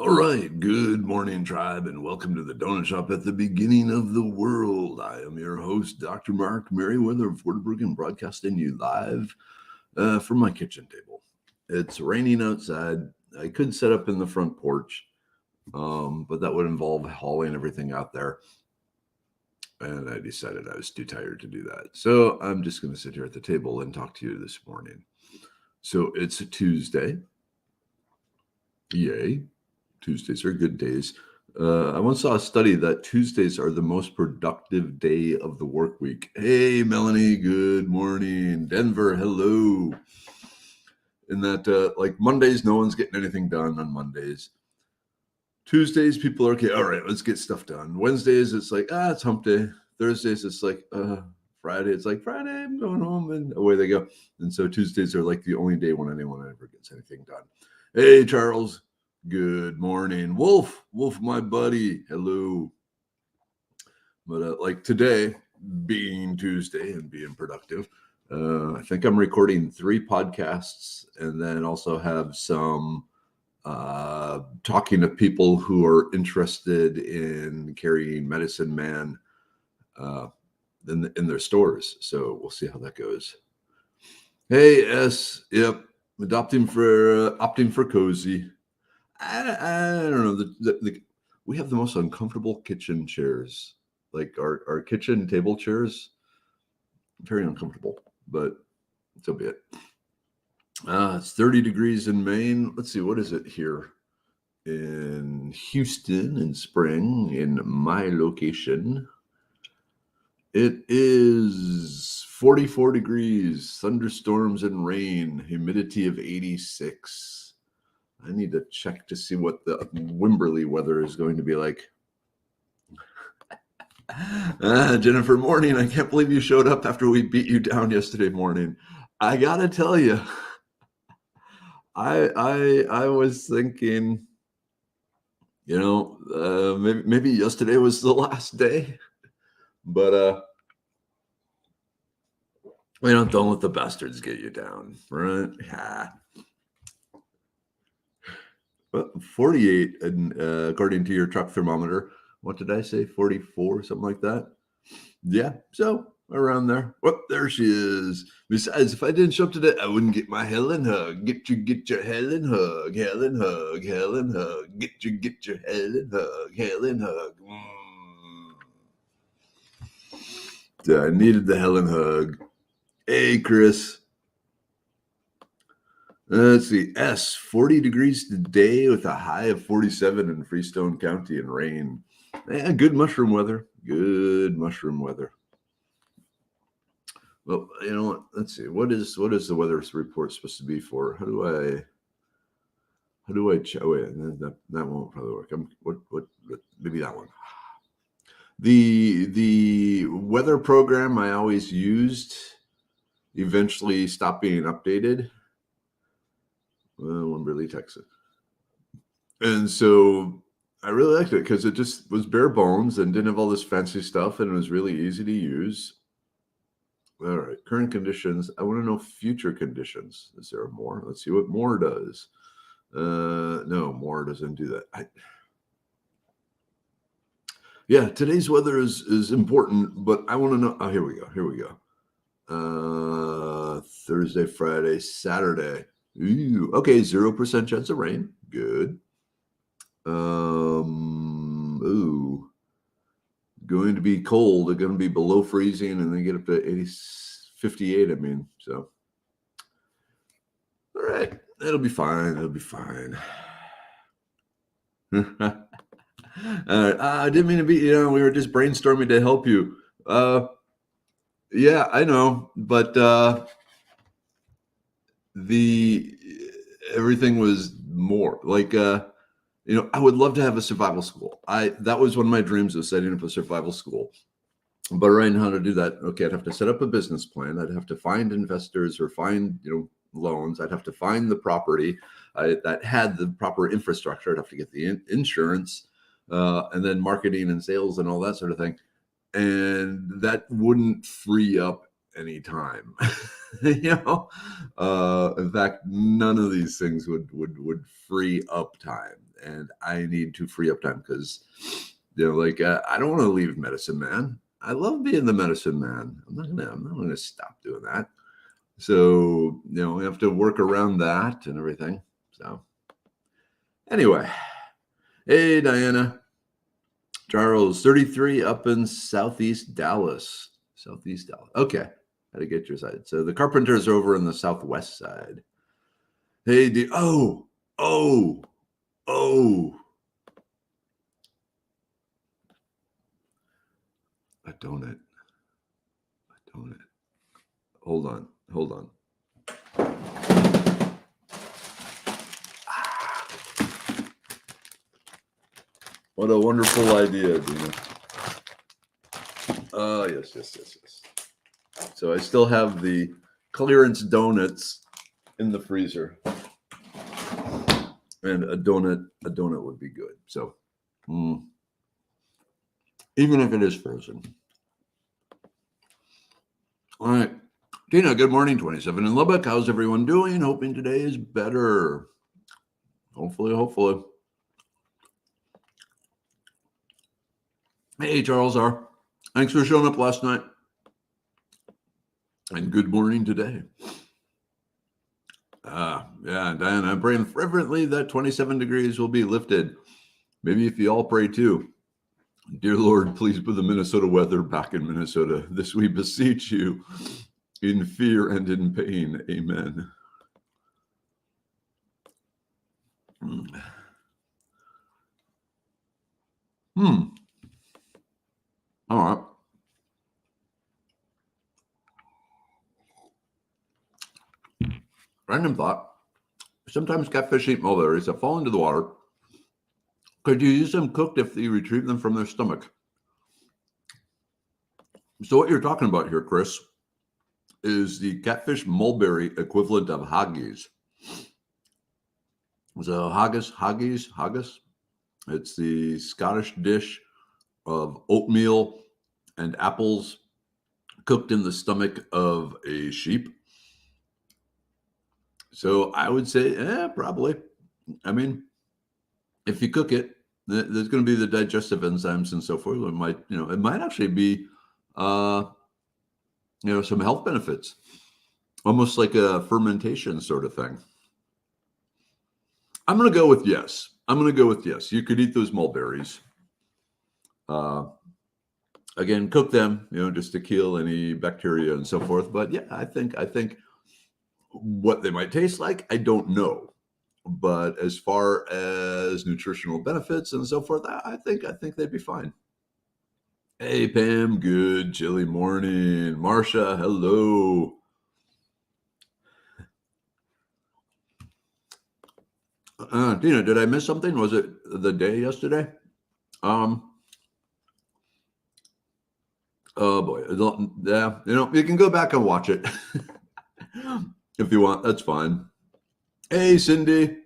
All right, good morning, tribe, and welcome to the Donut Shop at the beginning of the world. I am your host, Dr. Mark Merriweather of Whataburger, broadcasting you live from my kitchen table. It's raining outside. I could set up in the front porch, but that would involve hauling everything out there. And I decided I was too tired to do that. So I'm just going to sit here at the table and talk to you this morning. So it's a Tuesday. Yay. Tuesdays are good days. I once saw a study that Tuesdays are the most productive day of the work week. Hey, Melanie, good morning. Denver, hello. And that, like Mondays, no one's getting anything done on Mondays. Tuesdays, people are okay. All right, let's get stuff done. Wednesdays, it's like, it's hump day. Thursdays, it's like, Friday, it's like, Friday, I'm going home, and away they go. And so Tuesdays are like the only day when anyone ever gets anything done. Hey, Charles. Good morning. Wolf, my buddy. Hello. But like today, being Tuesday and being productive, I think I'm recording 3 podcasts and then also have some talking to people who are interested in carrying Medicine Man in their stores. So we'll see how that goes. Hey, S. Yep. Opting for cozy. I don't know. We have the most uncomfortable kitchen chairs, like our kitchen table chairs. Very uncomfortable, but so be it. It's 30 degrees in Maine. Let's see, what is it here in Houston in spring in my location? It is 44 degrees, thunderstorms and rain, humidity of 86. I need to check to see what the Wimberley weather is going to be like. Jennifer, morning. I can't believe you showed up after we beat you down yesterday morning. I gotta tell you, I was thinking, maybe yesterday was the last day, but don't let the bastards get you down, right? Yeah. 48, and according to your truck thermometer. What did I say? 44, something like that. Yeah, so around there. Well, there she is. Besides, if I didn't show up today, I wouldn't get my Helen hug. Get your Helen hug, Helen hug, Helen hug. Get your Helen hug, Helen hug. Yeah, I needed the Helen hug. Hey, Chris. Let's see. 40 degrees today with a high of 47 in Freestone County and rain. Yeah, good mushroom weather. Good mushroom weather. Well, you know what? Let's see. What is the weather report supposed to be for? How do I check? Wait, that won't probably work. What maybe that one. The weather program I always used eventually stopped being updated. Wimberley, Texas. And so I really liked it because it just was bare bones and didn't have all this fancy stuff, and it was really easy to use. All right, current conditions. I want to know future conditions. Is there more? Let's see what more does. No, more doesn't do that. Yeah, today's weather is important, but I want to know. Oh, here we go. Thursday, Friday, Saturday. Ooh, okay, 0% chance of rain. Good. Going to be cold. They're going to be below freezing, and then get up to 58. I mean, so. All right, it'll be fine. It'll be fine. All right. I didn't mean to be. We were just brainstorming to help you. Yeah, I know, but everything was more like I would love to have a survival school. That was one of my dreams, of setting up a survival school. But right now, how to do that? Okay, I'd have to set up a business plan. I'd have to find investors or find loans. I'd have to find the property that had the proper infrastructure. I'd have to get the insurance, and then marketing and sales and all that sort of thing. And that wouldn't free up anytime. In fact, none of these things would free up time, and I need to free up time because I don't want to leave medicine man. I love being the medicine man. I'm not gonna stop doing that. So we have to work around that and everything. So anyway, hey Diana, Charles, 33 up in Southeast Dallas. Okay, how to get your side. So the Carpenters are over in the Southwest side. Hey, oh, a donut. Hold on. What a wonderful idea, Dina. Yes. So I still have the clearance donuts in the freezer, and a donut would be good. So, even if it is frozen. All right, Tina. Good morning. 27 in Lubbock. How's everyone doing? Hoping today is better. Hopefully. Hey, Charles R. Thanks for showing up last night. And good morning today. Yeah, Diane, I'm praying fervently that 27 degrees will be lifted. Maybe if you all pray too. Dear Lord, please put the Minnesota weather back in Minnesota. This we beseech you in fear and in pain. Amen. All right. Random thought. Sometimes catfish eat mulberries that fall into the water. Could you use them cooked if you retrieve them from their stomach? So what you're talking about here, Chris, is the catfish mulberry equivalent of haggis. So haggis. It's the Scottish dish of oatmeal and apples cooked in the stomach of a sheep. So I would say, probably. I mean, if you cook it, there's going to be the digestive enzymes and so forth. It might actually be, some health benefits, almost like a fermentation sort of thing. I'm going to go with yes. You could eat those mulberries. Again, cook them, just to kill any bacteria and so forth. But yeah, I think what they might taste like, I don't know. But as far as nutritional benefits and so forth, I think they'd be fine. Hey, Pam, good chilly morning. Marcia, hello. Tina, did I miss something? Was it the day yesterday? Oh boy. Yeah, you can go back and watch it if you want. That's fine. Hey, Cindy.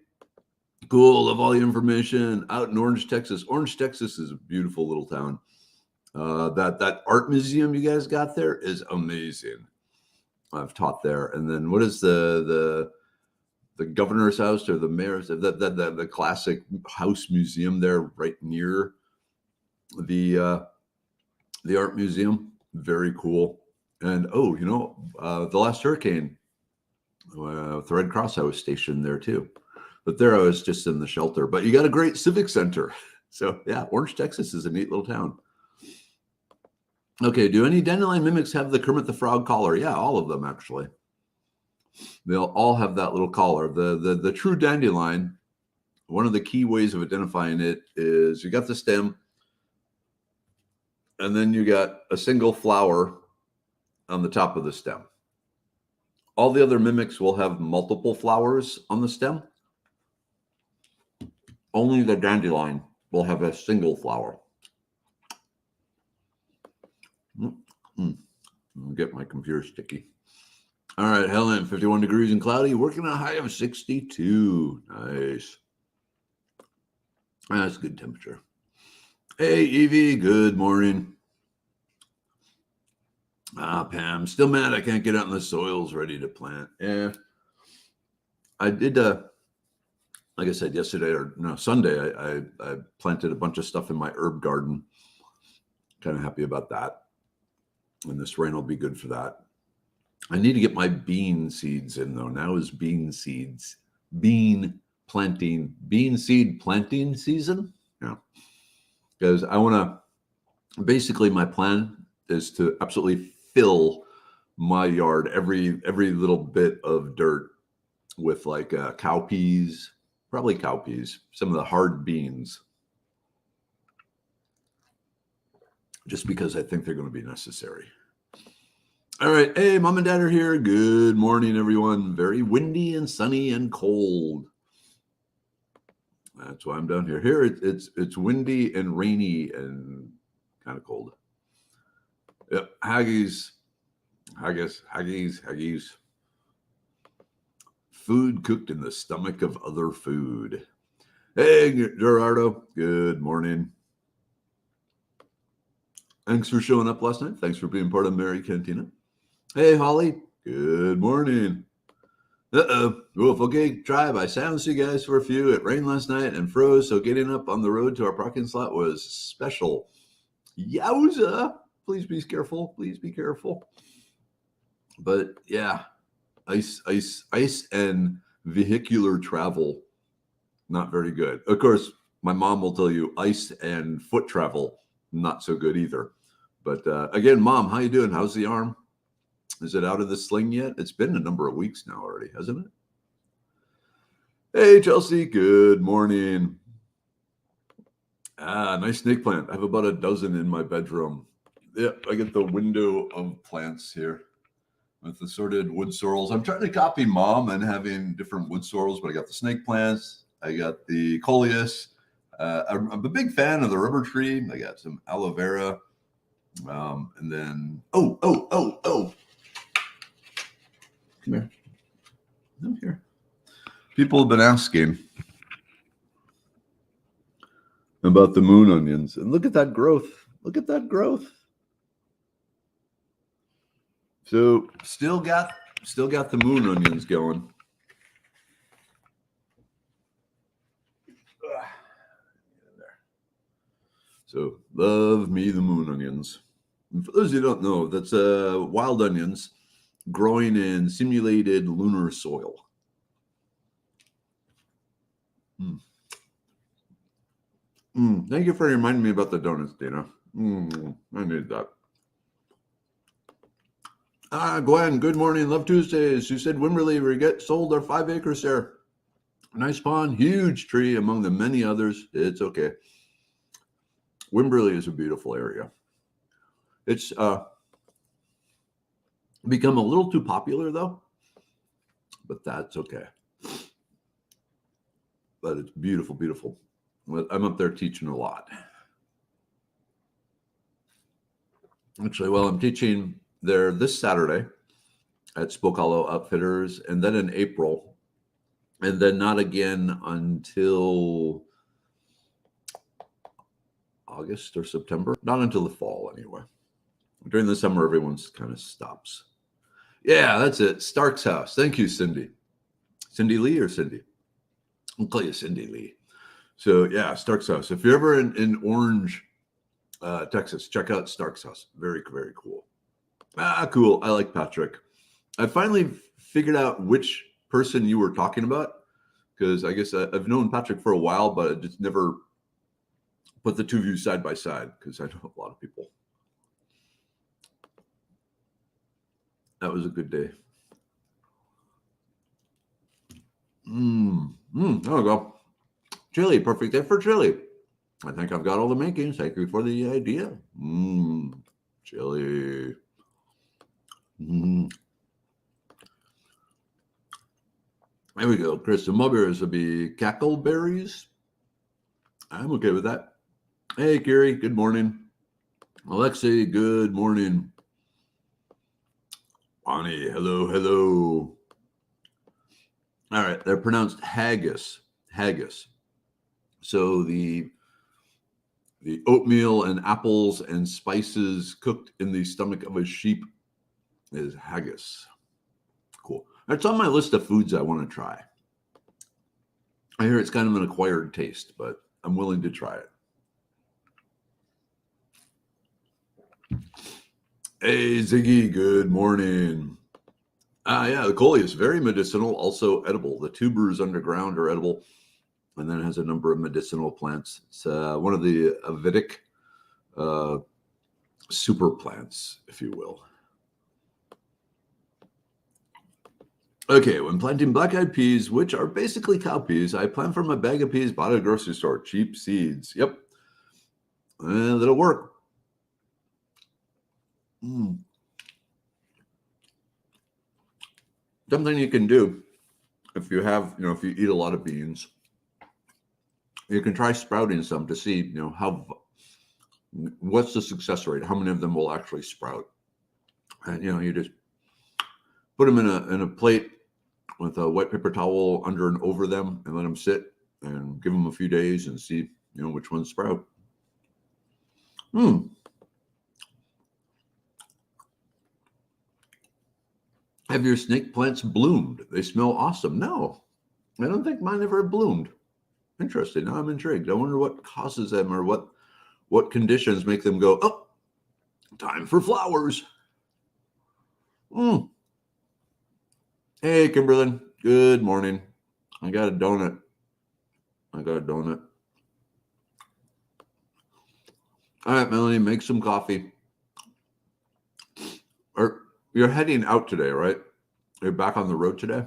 Cool. Love all the information out in Orange, Texas. Orange, Texas is a beautiful little town. That art museum you guys got there is amazing. I've taught there. And then what is the governor's house or the mayor's, the classic house museum there right near the art museum? Very cool. And the last hurricane, the Red Cross, I was stationed there too. But there I was just in the shelter. But you got a great civic center. So yeah, Orange, Texas is a neat little town. Okay, do any dandelion mimics have the Kermit the Frog collar? Yeah, all of them actually. They'll all have that little collar. The true dandelion, one of the key ways of identifying it is you got the stem, and then you got a single flower on the top of the stem. All the other mimics will have multiple flowers on the stem. Only the dandelion will have a single flower. I'll get my computer sticky. All right, Helen, 51 degrees and cloudy, working on a high of 62. Nice. That's good temperature. Hey, Evie, good morning. Pam, still mad I can't get out in the soils ready to plant. Yeah. I did, like I said yesterday, or no, Sunday, I planted a bunch of stuff in my herb garden. Kind of happy about that. And this rain will be good for that. I need to get my bean seeds in, though. Now is bean seed planting season. Yeah. Because I want to, basically my plan is to absolutely fill my yard, every little bit of dirt with like cowpeas, probably cowpeas, some of the hard beans, just because I think they're going to be necessary. All right. Hey, mom and dad are here. Good morning, everyone. Very windy and sunny and cold. That's why I'm down here. Here it's windy and rainy and kind of cold. Yep. Haggis. Food cooked in the stomach of other food. Hey, Gerardo. Good morning. Thanks for showing up last night. Thanks for being part of Mary Cantina. Hey, Holly. Good morning. Wolf, okay, tribe. I silenced you guys for a few. It rained last night and froze, so getting up on the road to our parking slot was special. Yowza. Please be careful. Please be careful. But yeah, ice and vehicular travel, not very good. Of course, my mom will tell you ice and foot travel, not so good either. But again, Mom, how you doing? How's the arm? Is it out of the sling yet? It's been a number of weeks now already, hasn't it? Hey, Chelsea. Good morning. Nice snake plant. I have about a dozen in my bedroom. Yep, I get the window of plants here with assorted wood sorrels. I'm trying to copy Mom and having different wood sorrels, but I got the snake plants. I got the coleus. I'm a big fan of the rubber tree. I got some aloe vera. And then, oh. Come here. I'm here. People have been asking about the moon onions. And look at that growth. Look at that growth. So still got the moon onions going. So love me the moon onions. And for those who don't know, that's wild onions growing in simulated lunar soil. Thank you for reminding me about the donuts, Dana. I need that. Gwen, good morning. Love Tuesdays. You said Wimberley, we get sold our 5 acres there. Nice pond, huge tree among the many others. It's okay. Wimberley is a beautiful area. It's become a little too popular though, but that's okay. But it's beautiful, beautiful. I'm up there teaching a lot. Actually, well, I'm teaching there this Saturday at Spoke Hollow Outfitters, and then in April, and then not again until August or September. Not until the fall, anyway. During the summer, everyone's kind of stops. Yeah, that's it. Stark's house. Thank you, Cindy. Cindy Lee or Cindy? I'll call you Cindy Lee. So yeah, Stark's house. If you're ever in Orange, Texas, check out Stark's house. Very, very cool. Cool. I like Patrick. I finally figured out which person you were talking about, because I guess I've known Patrick for a while, but I just never put the two of you side by side because I know a lot of people. That was a good day. There we go. Chili, perfect day for chili. I think I've got all the makings. Thank you for the idea. Chili. There we go. Chris, the mulberries will be cackleberries. I'm okay with that. Hey, Gary, good morning. Alexei, good morning. Bonnie, hello, hello. All right, they're pronounced haggis. Haggis. So the oatmeal and apples and spices cooked in the stomach of a sheep is haggis. Cool. It's on my list of foods I want to try. I hear it's kind of an acquired taste, but I'm willing to try it. Hey, Ziggy, good morning. Yeah, the coleus is very medicinal, also edible. The tubers underground are edible, and then it has a number of medicinal plants. It's one of the Vedic super plants, if you will. Okay, when planting black-eyed peas, which are basically cowpeas, I plant from a bag of peas bought at a grocery store. Cheap seeds. Yep. That'll work. Something you can do if you have, if you eat a lot of beans, you can try sprouting some to see, what's the success rate? How many of them will actually sprout? And, you just put them in a plate with a white paper towel under and over them and let them sit and give them a few days and see, which ones sprout. Have your snake plants bloomed? They smell awesome. No, I don't think mine ever bloomed. Interesting. Now I'm intrigued. I wonder what causes them or what conditions make them go, oh, time for flowers. Hey, Kimberlyn. Good morning. I got a donut. All right, Melanie, make some coffee. Or you're heading out today, right? You're back on the road today?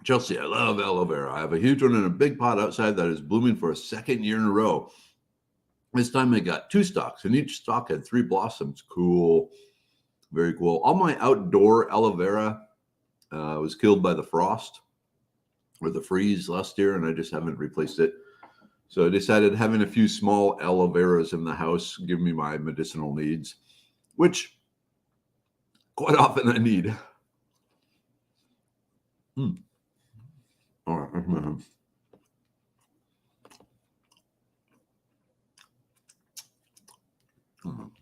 Chelsea, I love aloe vera. I have a huge one in a big pot outside that is blooming for a second year in a row. This time I got 2 stalks, and each stalk had 3 blossoms. Cool. Very cool. All my outdoor aloe vera was killed by the frost or the freeze last year, and I just haven't replaced it. So I decided having a few small aloe veras in the house give me my medicinal needs, which quite often I need. All right.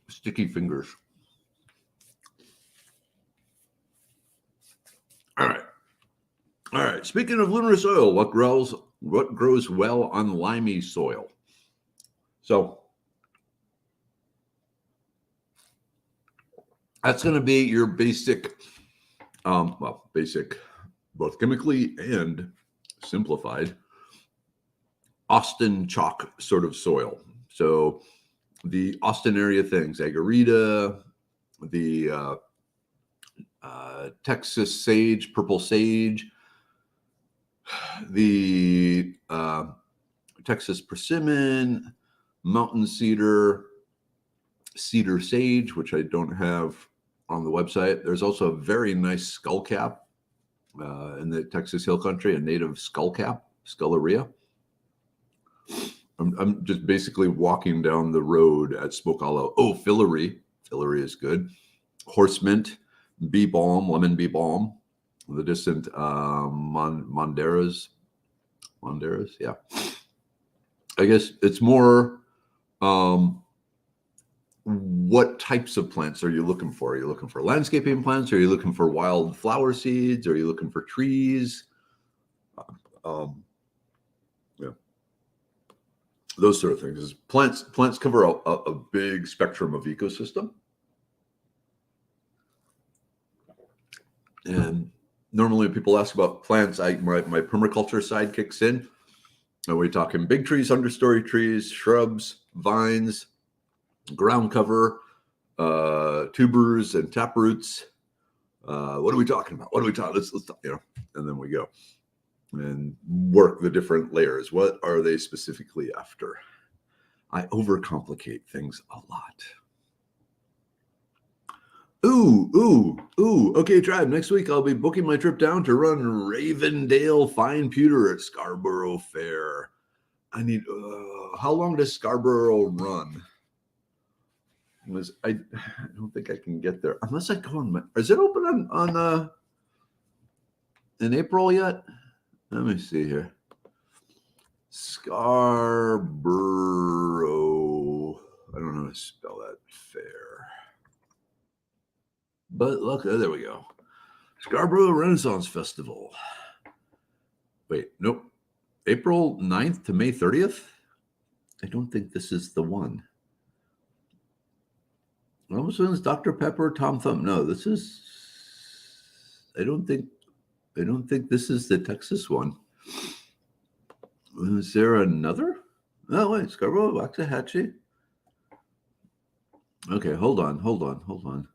Sticky fingers. All right. Speaking of lunar soil, what grows well on limey soil? So that's going to be your basic, both chemically and simplified, Austin chalk sort of soil. So the Austin area things, agarita, the Texas sage, purple sage, the Texas persimmon, mountain cedar, cedar sage, which I don't have on the website. There's also a very nice skullcap in the Texas Hill Country, a native skullcap, sculleria. I'm just basically walking down the road at Smoke Hollow. Oh, Fillory. Fillory is good. Horse mint, bee balm, lemon bee balm. The distant Monderas. Yeah. I guess it's more what types of plants are you looking for? Are you looking for landscaping plants? Are you looking for wild flower seeds? Are you looking for trees? Yeah. Those sort of things. Plants cover a big spectrum of ecosystem. And normally when people ask about plants, my permaculture side kicks in. Are we talking big trees, understory trees, shrubs, vines, ground cover, tubers and taproots? What are we talking about? Let's talk, and then we go and work the different layers. What are they specifically after? I overcomplicate things a lot. Ooh. Okay, tribe. Next week, I'll be booking my trip down to run Ravendale Fine Pewter at Scarborough Fair. I need, how long does Scarborough run? I don't think I can get there unless I go on. Is it open on in April yet? Let me see here. Scarborough I don't know how to spell that. Fair. But look, there we go. Scarborough Renaissance Festival. Wait, nope. April 9th to May 30th? I don't think this is the one. Almost was Dr. Pepper, Tom Thumb. No, this is. I don't think this is the Texas one. Is there another? Oh wait, Scarborough, Waxahachie. Okay, hold on.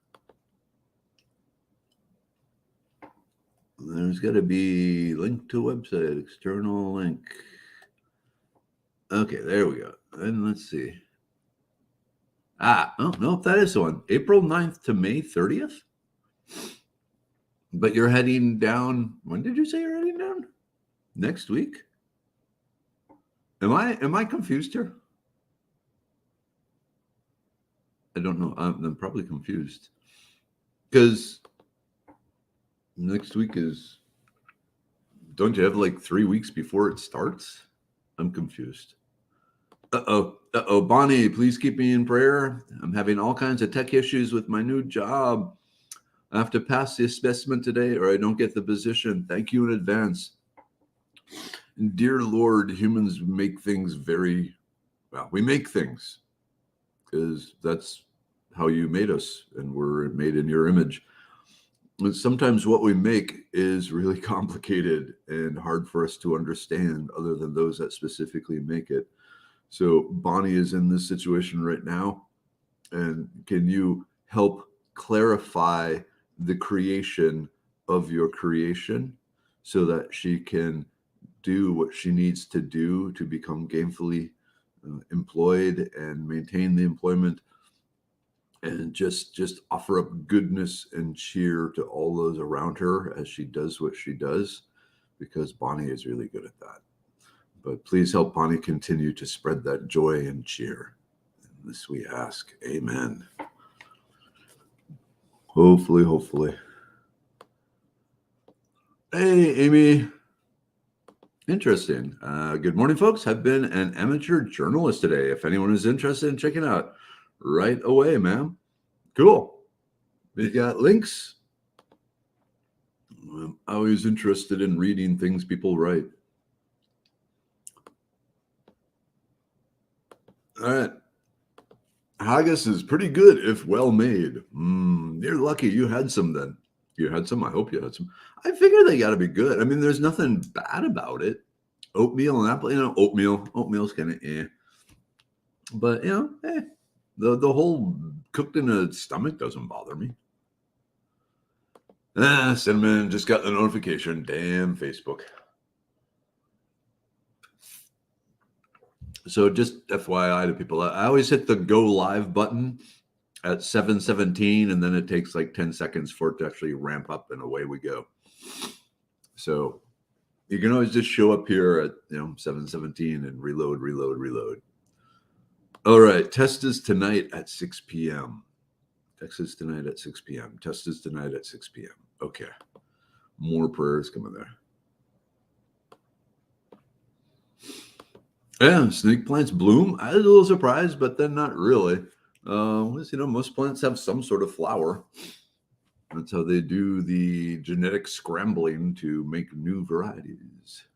There's got to be link to website, external link. Okay, there we go. And let's see. Oh, no, that is the one. April 9th to May 30th? But you're heading down. When did you say you're heading down? Next week? Am I confused here? I don't know. I'm probably confused. Because next week is, don't you have like 3 weeks before it starts? I'm confused. Uh-oh, Bonnie, please keep me in prayer. I'm having all kinds of tech issues with my new job. I have to pass the assessment today or I don't get the position. Thank you in advance. Dear Lord, humans make things we make things because that's how you made us and we're made in your image. And sometimes what we make is really complicated and hard for us to understand other than those that specifically make it. So Bonnie is in this situation right now. And can you help clarify the creation of your creation so that she can do what she needs to do to become gainfully employed and maintain the employment and just offer up goodness and cheer to all those around her as she does what she does, because Bonnie is really good at that. But please help Bonnie continue to spread that joy and cheer. And this we ask. Amen. Hopefully. Hey, Amy. Interesting. Good morning, folks. I've been an amateur journalist today. If anyone is interested in checking out, right away, ma'am. Cool. We got links. I'm always interested in reading things people write. All right. Haggis is pretty good if well made. You're lucky you had some then. You had some? I hope you had some. I figure they got to be good. I mean, there's nothing bad about it. Oatmeal and apple, oatmeal's kind of But, the whole cooked in a stomach doesn't bother me. Cinnamon just got the notification. Damn Facebook. So just FYI to people, I always hit the go live button at 7:17, and then it takes like 10 seconds for it to actually ramp up, and away we go. So you can always just show up here at 7:17 and reload. All right, test is tonight at 6 p.m. Test is tonight at 6 p.m. Test is tonight at 6 p.m. Okay, more prayers coming there. Yeah, snake plants bloom. I was a little surprised, but then not really. Most plants have some sort of flower. That's how they do the genetic scrambling to make new varieties.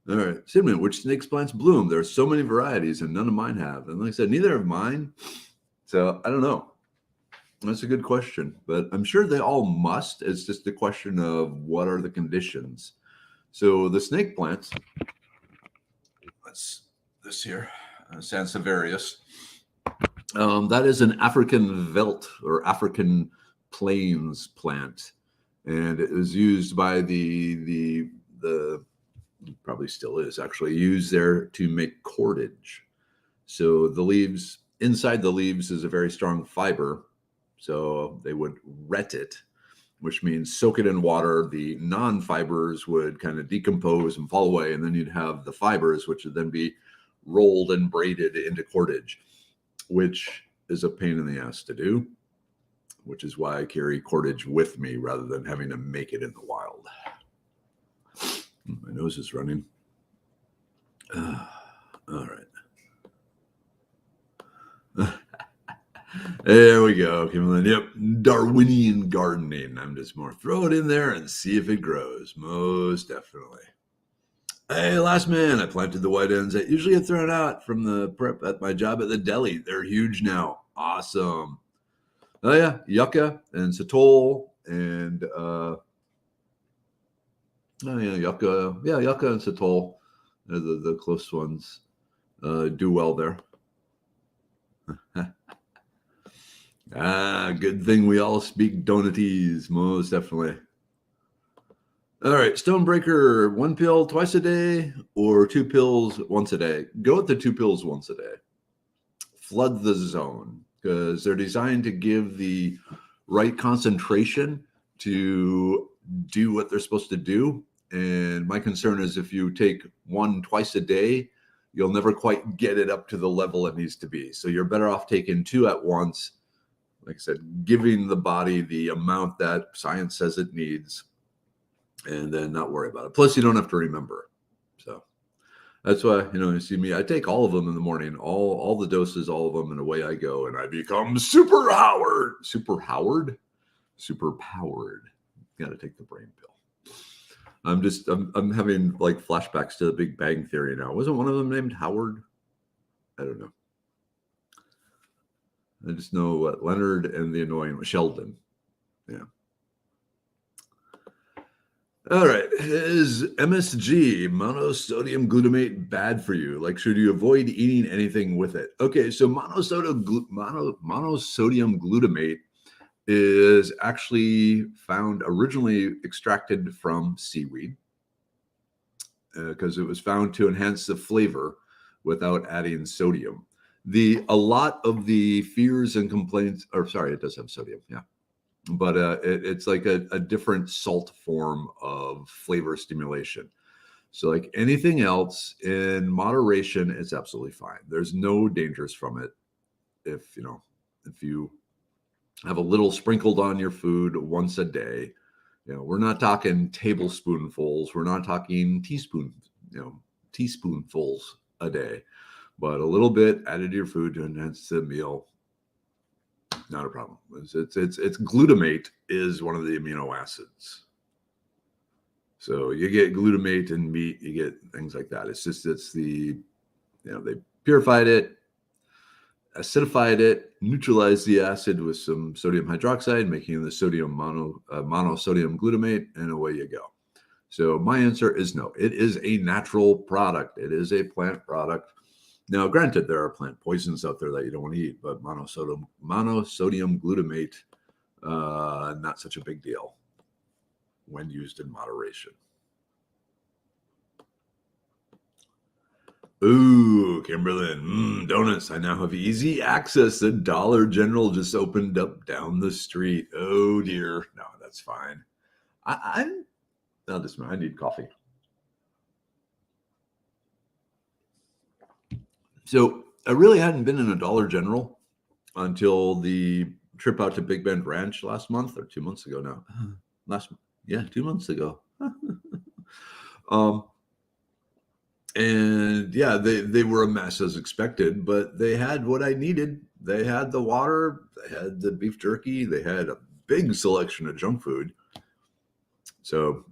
All right, cinnamon, which snakes plants bloom? There are so many varieties, and none of mine have. And like I said, neither of mine. So I don't know. That's a good question, but I'm sure they all must. It's just a question of what are the conditions. So the snake plants. That's this here, Sansevieria. That is an African veldt or African plains plant, and it was used by the probably still is actually used there to make cordage. So the leaves, inside the leaves is a very strong fiber, so they would ret it, which means soak it in water. The non-fibers would kind of decompose and fall away, and then you'd have the fibers, which would then be rolled and braided into cordage, which is a pain in the ass to do, which is why I carry cordage with me rather than having to make it in the wild. My nose is running. All right. There we go, Kimberlyn. Yep, Darwinian gardening. I'm just more throw it in there and see if it grows. Most definitely. Hey, last man, I planted the white ends that usually get thrown out from the prep at my job at the deli. They're huge now. Awesome. Oh yeah, yucca and satol and yucca and satol are the close ones. Do well there. Good thing we all speak donutese, most definitely. All right, Stonebreaker, 1 pill twice a day or 2 pills once a day. Go with the 2 pills once a day. Flood the zone because they're designed to give the right concentration to do what they're supposed to do. And my concern is if you take 1 twice a day, you'll never quite get it up to the level it needs to be. So you're better off taking 2 at once. Like I said, giving the body the amount that science says it needs, and then not worry about it. Plus, you don't have to remember. So that's why, you see me, I take all of them in the morning, all the doses, all of them, and away I go. And I become super powered. Got to take the brain pill. I'm having like flashbacks to the Big Bang Theory now. Wasn't one of them named Howard? I don't know. I just know what Leonard and the annoying Sheldon. Yeah. All right. Is MSG, monosodium glutamate, bad for you? Like, should you avoid eating anything with it? Okay, so monosodium glutamate is actually found originally extracted from seaweed because it was found to enhance the flavor without adding sodium. A lot of the fears and complaints, it does have sodium, yeah. But it's like a different salt form of flavor stimulation. So like anything else in moderation, it's absolutely fine. There's no dangers from it. If you have a little sprinkled on your food once a day, we're not talking tablespoonfuls. We're not talking teaspoonfuls a day, but a little bit added to your food to enhance the meal. Not a problem. It's glutamate is one of the amino acids. So you get glutamate in meat, you get things like that. They purified it, acidified it, neutralized the acid with some sodium hydroxide, making the sodium monosodium glutamate, and away you go. So my answer is no. It is a natural product. It is a plant product. Now, granted, there are plant poisons out there that you don't want to eat, but monosodium glutamate, not such a big deal when used in moderation. Ooh, Kimberlyn, donuts. I now have easy access. The Dollar General just opened up down the street. Oh, dear. No, that's fine. I need coffee. So I really hadn't been in a Dollar General until the trip out to Big Bend Ranch last month or 2 months ago now. 2 months ago. And yeah, they were a mess as expected, but they had what I needed. They had the water, they had the beef jerky, they had a big selection of junk food. So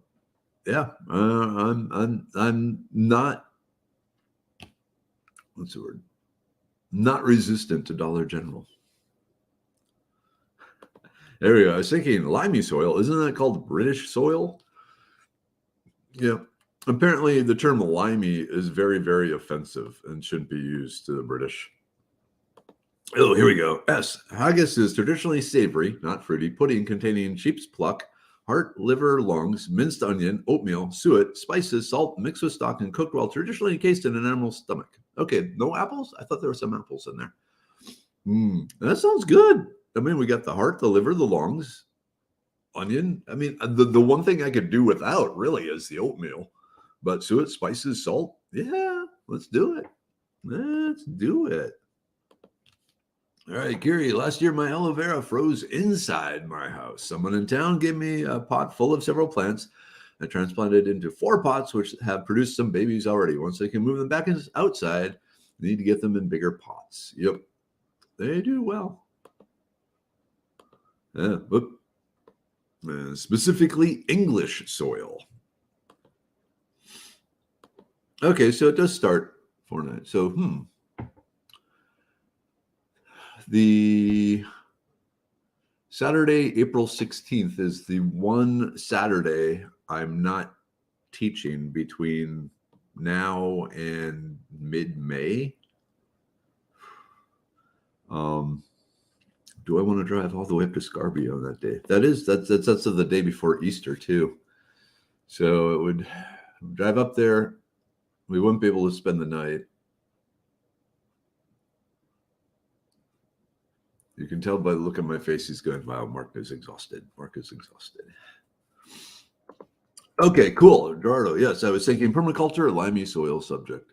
yeah, I'm not, what's the word? Not resistant to Dollar General. There we go. I was thinking limey soil. Isn't that called British soil? Yeah. Apparently, the term limey is very, very offensive and shouldn't be used to the British. Oh, here we go. S. Haggis is traditionally savory, not fruity, pudding containing sheep's pluck, heart, liver, lungs, minced onion, oatmeal, suet, spices, salt, mixed with stock, and cooked while traditionally encased in an animal's stomach. Okay, no apples? I thought there were some apples in there. That sounds good. I mean, we got the heart, the liver, the lungs, onion. I mean, the one thing I could do without really is the oatmeal. But suet, spices, salt, yeah, let's do it. Let's do it. All right, Kiri, last year my aloe vera froze inside my house. Someone in town gave me a pot full of several plants. I transplanted into 4 pots, which have produced some babies already. Once they can move them back outside, they need to get them in bigger pots. Yep. They do well. Yeah, but specifically English soil. Okay, so it does start 4/9. So, the Saturday, April 16th is the one Saturday I'm not teaching between now and mid-May. Do I want to drive all the way up to Scarby on that day? That's the day before Easter too. So it would drive up there. We wouldn't be able to spend the night. You can tell by the look on my face, he's going, wow, Mark is exhausted. Mark is exhausted. Okay, cool. Gerardo, yes, I was thinking permaculture, limey soil subject.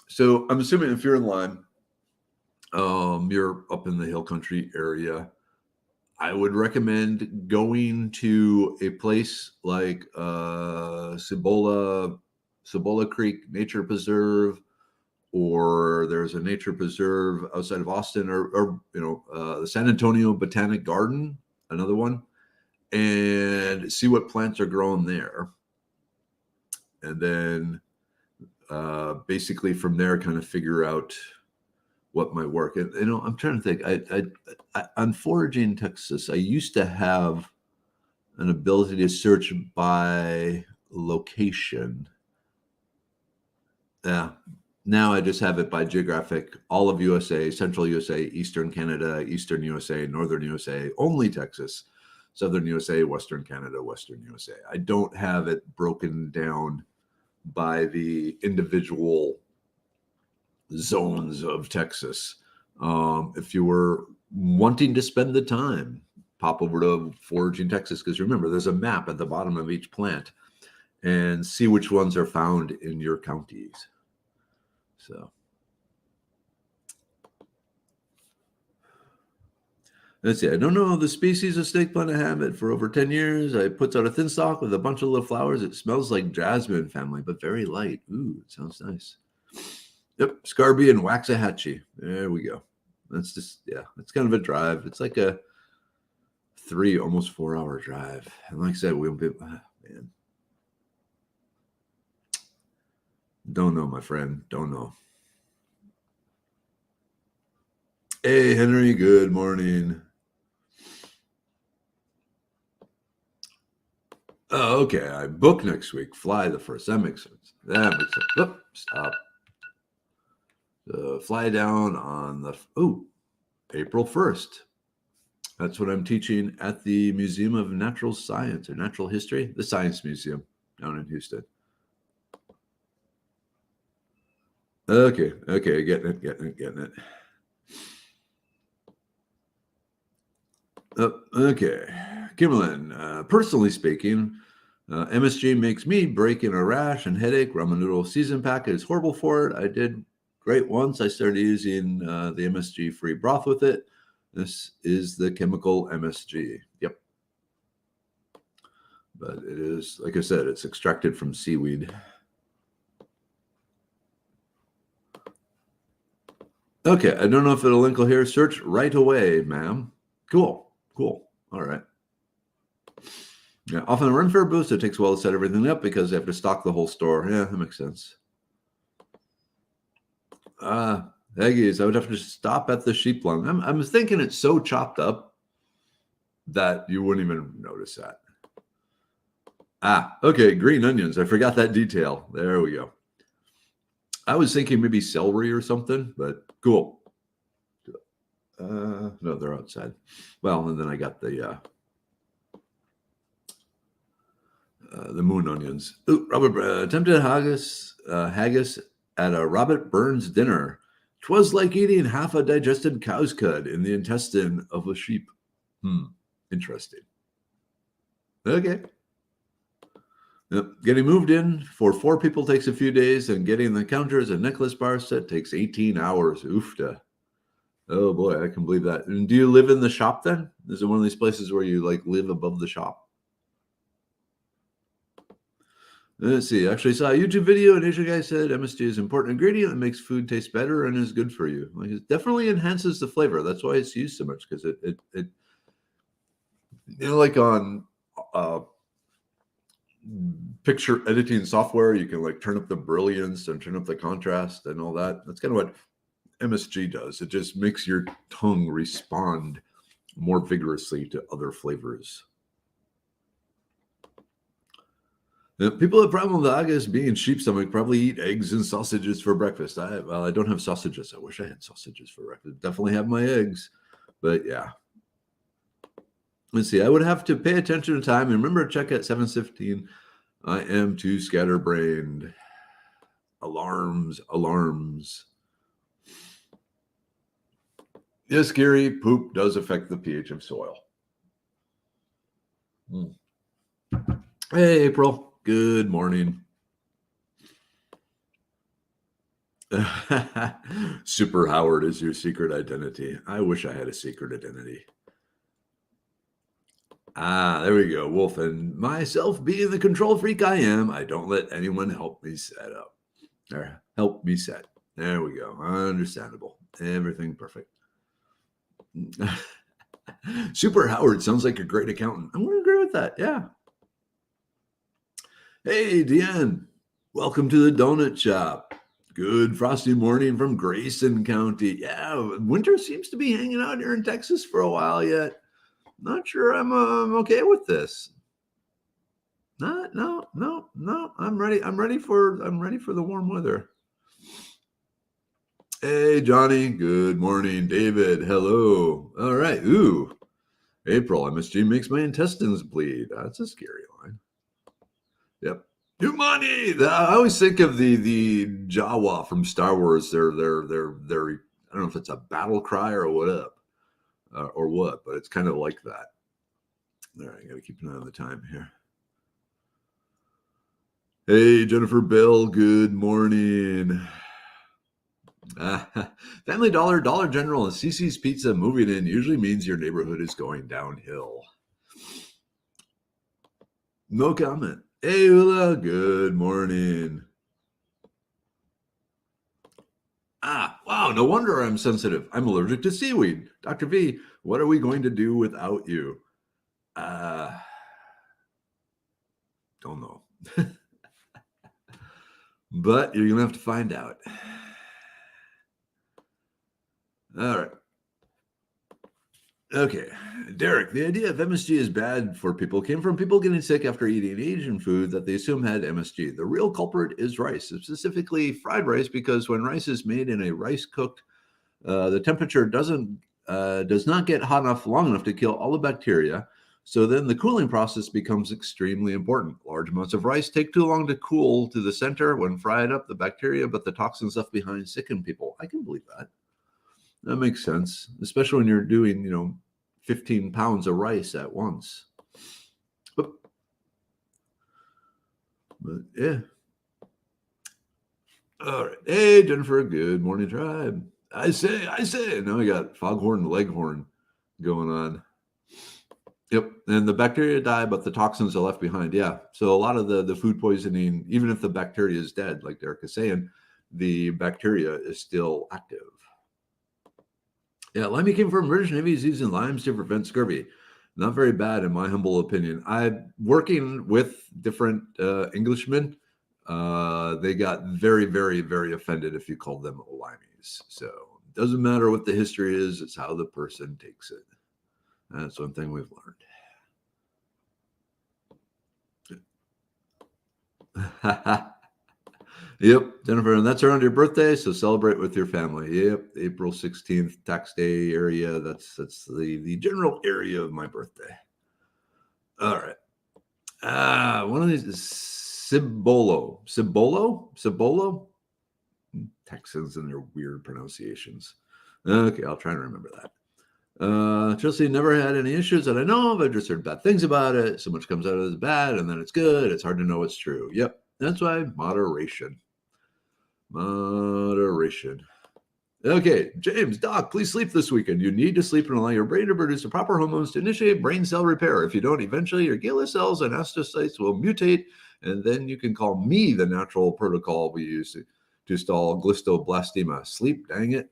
So I'm assuming if you're in Lyme, you're up in the hill country area, I would recommend going to a place like Cibola Creek Nature Preserve, or there's a nature preserve outside of Austin, or the San Antonio Botanic Garden, another one, and see what plants are growing there. And then basically from there, kind of figure out what might work. And I'm trying to think. I on Foraging Texas, I used to have an ability to search by location. Yeah. Now I just have it by geographic, all of USA, Central USA, Eastern Canada, Eastern USA, Northern USA, only Texas, Southern USA, Western Canada, Western USA. I don't have it broken down by the individual zones of Texas. If you were wanting to spend the time, pop over to Foraging Texas, because remember, there's a map at the bottom of each plant, and see which ones are found in your counties. So let's see. I don't know the species of snake plant. I have it for over 10 years. It puts out a thin stalk with a bunch of little flowers. It smells like jasmine family, but very light. Ooh, it sounds nice. Yep, Scarby and Waxahachie. There we go. That's just, yeah, it's kind of a drive. It's like a 3, almost 4-hour drive. And like I said, we won't be, man. Don't know, my friend. Don't know. Hey, Henry, good morning. Oh, okay. I book next week. Fly the 1st. That makes sense. Oh, stop. Fly down on April 1st. That's what I'm teaching at the Museum of Natural Science or Natural History, the Science Museum down in Houston. Okay, getting it. Okay, Kimberlyn, personally speaking, MSG makes me break in a rash and headache. Ramen noodle season packet is horrible for it. I did great once. I started using the MSG-free broth with it. This is the chemical MSG. Yep. But it is, like I said, it's extracted from seaweed. Okay, I don't know if it'll link here. Search right away, ma'am. Cool. All right. Yeah, often a run for a boost, it takes a while to set everything up because they have to stock the whole store. Yeah, that makes sense. Eggies, I would have to stop at the sheep lung. I'm thinking it's so chopped up that you wouldn't even notice that. Okay, green onions. I forgot that detail. There we go. I was thinking maybe celery or something, but cool. No, they're outside. Well, and then I got the moon onions. Ooh, Robert attempted haggis at a Robert Burns dinner. 'Twas like eating half a digested cow's cud in the intestine of a sheep. Interesting. Okay. Yep. Getting moved in for 4 people takes a few days, and getting the counters and necklace bar set takes 18 hours. Oofta. Oh boy, I can believe that. And do you live in the shop then? Is it one of these places where you like live above the shop? Let's see. Actually, saw a YouTube video, and Asian guy said MSG is an important ingredient that makes food taste better and is good for you. Like, it definitely enhances the flavor. That's why it's used so much, because it like on uh, picture editing software, you can like turn up the brilliance and turn up the contrast and all that. That's kind of what MSG does. It just makes your tongue respond more vigorously to other flavors. Now, people have a problem with August being sheep stomach probably eat eggs and sausages for breakfast. I don't have sausages. I wish I had sausages for breakfast. Definitely have my eggs, but yeah. Let's see. I would have to pay attention to time and remember to check at 7:15. I am too scatterbrained. Alarms. Yes, Gary, poop does affect the pH of soil. Hey, April. Good morning. Super Howard is your secret identity. I wish I had a secret identity. There we go. Wolf, and myself being the control freak I am, I don't let anyone help me set up. Or help me set. There we go. Understandable. Everything perfect. Super Howard sounds like a great accountant. I'm going to agree with that. Yeah. Hey, Deanne. Welcome to the donut shop. Good frosty morning from Grayson County. Yeah, winter seems to be hanging out here in Texas for a while yet. Not sure I'm okay with this. No. I'm ready. I'm ready for the warm weather. Hey, Johnny. Good morning, David. Hello. All right. Ooh, April. MSG makes my intestines bleed. That's a scary line. Yep. New money. I always think of the Jawa from Star Wars. They're I don't know if it's a battle cry or what but it's kind of like that. All right, I got to keep an eye on the time here. Hey, Jennifer Bell. Good morning. Family Dollar, Dollar General, and CC's Pizza moving in usually means your neighborhood is going downhill. No comment. Hey, Ula. Good morning. Wow, no wonder I'm sensitive. I'm allergic to seaweed. Dr. V, what are we going to do without you? Don't know. But you're going to have to find out. All right. Okay. Derek, the idea of MSG is bad for people came from people getting sick after eating Asian food that they assume had MSG. The real culprit is rice, specifically fried rice, because when rice is made in a rice cooked, the temperature does not get hot enough long enough to kill all the bacteria. So then the cooling process becomes extremely important. Large amounts of rice take too long to cool to the center. When fried up, the bacteria, but the toxins left behind sicken people. I can believe that. That makes sense, especially when you're doing, 15 pounds of rice at once. But yeah. All right. Hey, Jennifer. Good morning, tribe. I say. Now we got foghorn leghorn going on. Yep. And the bacteria die, but the toxins are left behind. Yeah. So a lot of the food poisoning, even if the bacteria is dead, like Derek is saying, the bacteria is still active. Yeah, limey came from British Navy's using limes to prevent scurvy. Not very bad, in my humble opinion. I'm working with different Englishmen. They got very, very, very offended if you called them limeys. So it doesn't matter what the history is, it's how the person takes it. That's one thing we've learned. Yep, Jennifer, and that's around your birthday, so celebrate with your family. Yep, April 16th, tax day area. That's the general area of my birthday. All right. One of these is Cibolo. Texans and their weird pronunciations. Okay, I'll try to remember that. Chelsea never had any issues that I know of. I've just heard bad things about it. So much comes out as bad, and then it's good. It's hard to know what's true. Yep, that's why moderation. Okay, James, Doc, please sleep this weekend. You need to sleep and allow your brain to produce the proper hormones to initiate brain cell repair. If you don't, eventually your glial cells and astrocytes will mutate, and then you can call me the natural protocol we use to stall glistoblastema. Sleep, dang it.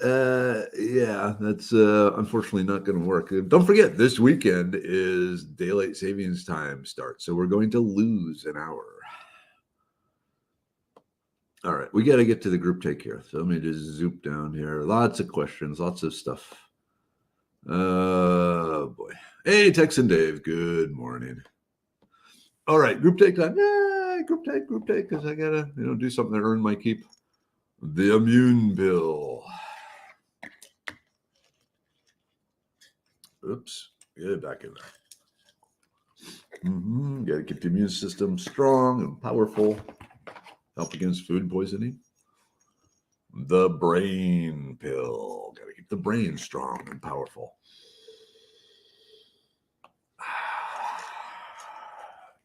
Yeah, that's unfortunately not going to work. Don't forget, this weekend is daylight savings time starts, so we're going to lose an hour. All right, we got to get to the group take here. So let me just zoom down here. Lots of questions, lots of stuff. Boy. Hey, Tex and Dave. Good morning. All right, group take time. Yeah, group take, because I gotta, do something to earn my keep. The immune pill. Oops, get it back in there. Got to keep the immune system strong and powerful. Help against food poisoning. The brain pill. Got to keep the brain strong and powerful.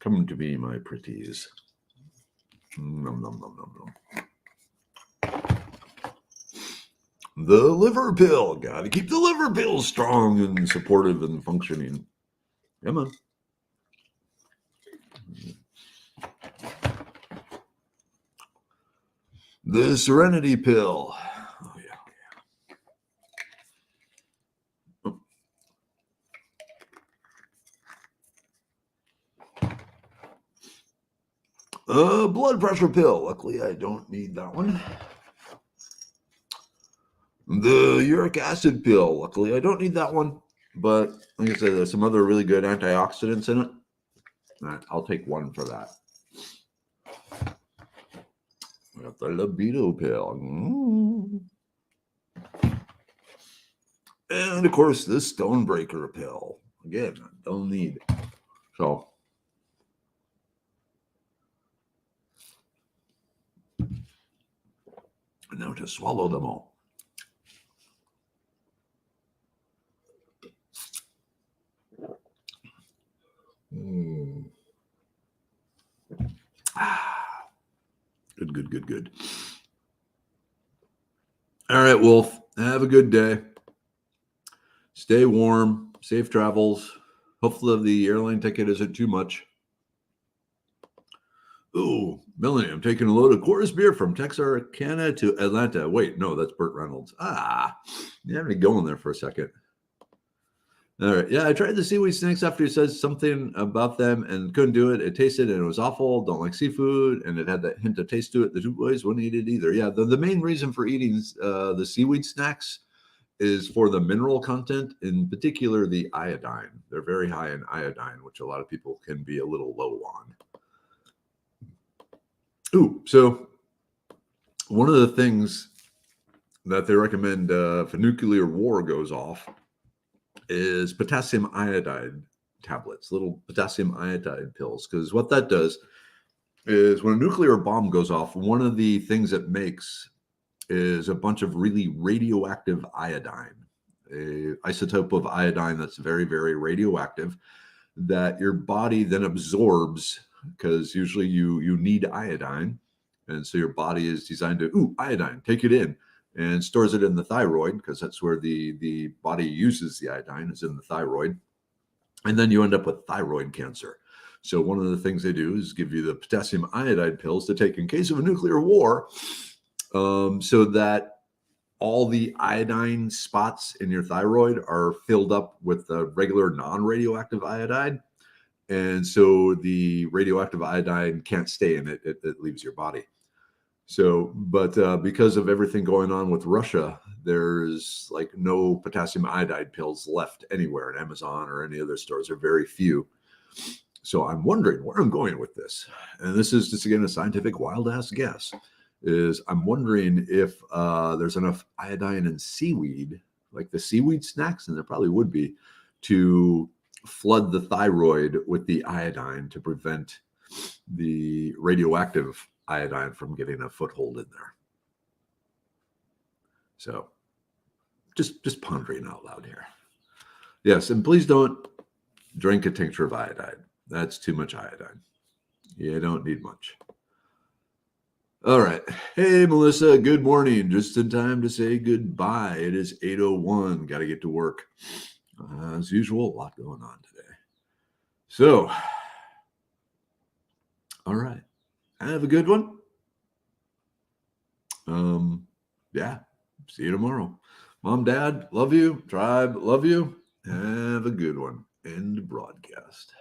Come to me, my pretties. Nom, nom, nom, nom, nom. The liver pill. Got to keep the liver pill strong and supportive and functioning. Come on. The serenity pill. Oh, yeah. Blood pressure pill. Luckily, I don't need that one. The uric acid pill. Luckily, I don't need that one. But like I said, there's some other really good antioxidants in it. All right, I'll take one for that. We got the libido pill. And of course, the stonebreaker pill. Again, I don't need. So. Now to swallow them all. Good. All right, Wolf. Have a good day. Stay warm. Safe travels. Hopefully the airline ticket isn't too much. Ooh, Melanie, I'm taking a load of Coors beer from Texarkana to Atlanta. Wait, no, that's Burt Reynolds. You had me going there for a second. All right. Yeah, I tried the seaweed snacks after he said something about them and couldn't do it. It tasted and it was awful. Don't like seafood. And it had that hint of taste to it. The two boys wouldn't eat it either. Yeah, the main reason for eating the seaweed snacks is for the mineral content, in particular the iodine. They're very high in iodine, which a lot of people can be a little low on. Ooh, so one of the things that they recommend if a nuclear war goes off is potassium iodide tablets, little potassium iodide pills. Because what that does is when a nuclear bomb goes off, one of the things it makes is a bunch of really radioactive iodine, a isotope of iodine that's very, very radioactive that your body then absorbs, because usually you need iodine. And so your body is designed to, iodine, take it in, and stores it in the thyroid, because that's where the body uses the iodine, is in the thyroid. And then you end up with thyroid cancer. So one of the things they do is give you the potassium iodide pills to take in case of a nuclear war, so that all the iodine spots in your thyroid are filled up with the regular non-radioactive iodine. And so the radioactive iodine can't stay in it. It leaves your body. So, but because of everything going on with Russia, there's like no potassium iodide pills left anywhere in Amazon or any other stores. There are very few. So I'm wondering where I'm going with this. And this is just, again, a scientific wild ass guess. Is I'm wondering if there's enough iodine in seaweed, like the seaweed snacks, and there probably would be, to flood the thyroid with the iodine to prevent the radioactive iodine from getting a foothold in there. So just pondering out loud here. Yes, and please don't drink a tincture of iodine. That's too much iodine. You don't need much. All right. Hey, Melissa, good morning. Just in time to say goodbye. It is 8:01. Got to get to work. As usual, a lot going on today. So, all right. Have a good one. Yeah. See you tomorrow. Mom, Dad, love you. Tribe, love you. Have a good one. End broadcast.